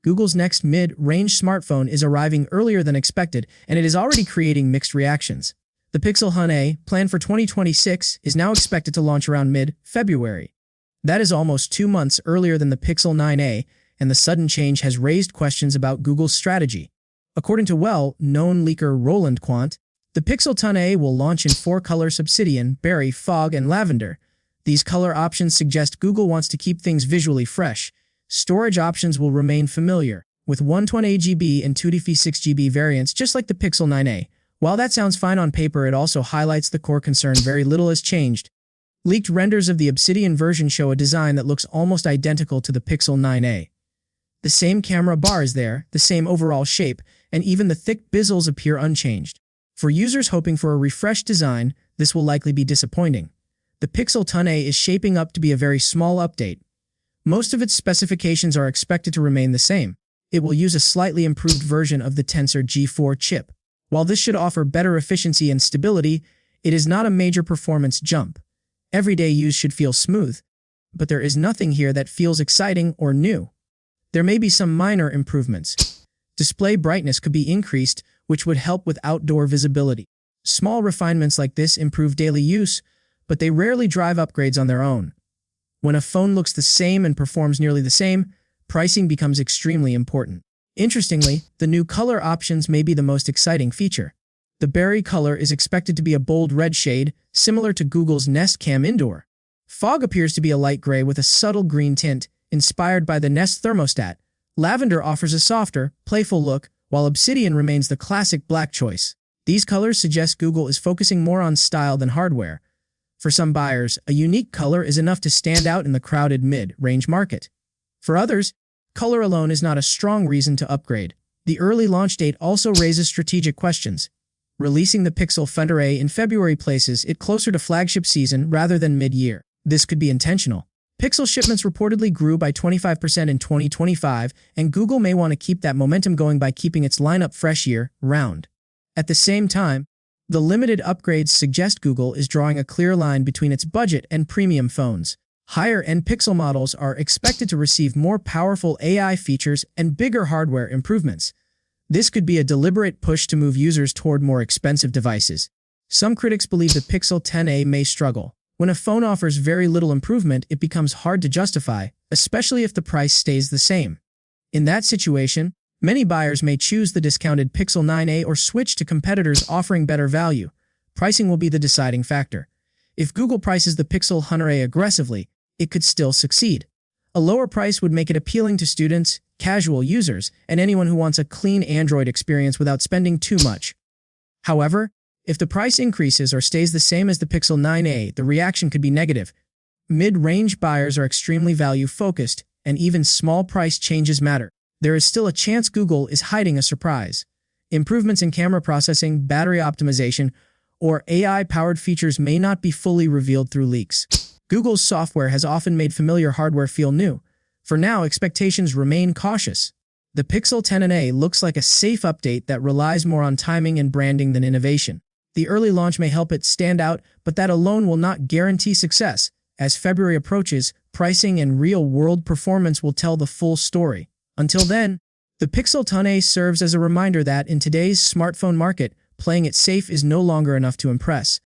Google's next mid-range smartphone is arriving earlier than expected, and it is already creating mixed reactions. The Pixel Hun-A, planned for 2026, is now expected to launch around mid-February. That is almost 2 months earlier than the Pixel 9a, and the sudden change has raised questions about Google's strategy. According to well-known leaker Roland Quant, the Pixel Hun-A will launch in 4 colors: obsidian, berry, fog, and lavender. These color options suggest Google wants to keep things visually fresh. Storage options will remain familiar, with 128GB and 256GB variants just like the Pixel 9a. While that sounds fine on paper, it also highlights the core concern: very little has changed. Leaked renders of the Obsidian version show a design that looks almost identical to the Pixel 9a. The same camera bar is there, the same overall shape, and even the thick bezels appear unchanged. For users hoping for a refreshed design, this will likely be disappointing. The Pixel Hun-A is shaping up to be a very small update. Most of its specifications are expected to remain the same. It will use a slightly improved version of the Tensor G4 chip. While this should offer better efficiency and stability, it is not a major performance jump. Everyday use should feel smooth, but there is nothing here that feels exciting or new. There may be some minor improvements. Display brightness could be increased, which would help with outdoor visibility. Small refinements like this improve daily use, but they rarely drive upgrades on their own. When a phone looks the same and performs nearly the same, pricing becomes extremely important. Interestingly, the new color options may be the most exciting feature. The berry color is expected to be a bold red shade, similar to Google's Nest Cam Indoor. Fog appears to be a light gray with a subtle green tint, inspired by the Nest thermostat. Lavender offers a softer, playful look, while obsidian remains the classic black choice. These colors suggest Google is focusing more on style than hardware. For some buyers, a unique color is enough to stand out in the crowded mid-range market. For others, color alone is not a strong reason to upgrade. The early launch date also raises strategic questions. Releasing the Pixel Hun-A in February places it closer to flagship season rather than mid-year. This could be intentional. Pixel shipments reportedly grew by 25% in 2025, and Google may want to keep that momentum going by keeping its lineup fresh year-round. At the same time, the limited upgrades suggest Google is drawing a clear line between its budget and premium phones. Higher-end Pixel models are expected to receive more powerful AI features and bigger hardware improvements. This could be a deliberate push to move users toward more expensive devices. Some critics believe the Pixel Hun-A may struggle. When a phone offers very little improvement, it becomes hard to justify, especially if the price stays the same. In that situation, many buyers may choose the discounted Pixel 9a or switch to competitors offering better value. Pricing will be the deciding factor. If Google prices the Pixel Hun-A aggressively, it could still succeed. A lower price would make it appealing to students, casual users, and anyone who wants a clean Android experience without spending too much. However, if the price increases or stays the same as the Pixel 9a, the reaction could be negative. Mid-range buyers are extremely value-focused, and even small price changes matter. There is still a chance Google is hiding a surprise. Improvements in camera processing, battery optimization, or AI-powered features may not be fully revealed through leaks. Google's software has often made familiar hardware feel new. For now, expectations remain cautious. The Pixel Hun-A looks like a safe update that relies more on timing and branding than innovation. The early launch may help it stand out, but that alone will not guarantee success. As February approaches, pricing and real-world performance will tell the full story. Until then, the Pixel Hun-A serves as a reminder that in today's smartphone market, playing it safe is no longer enough to impress.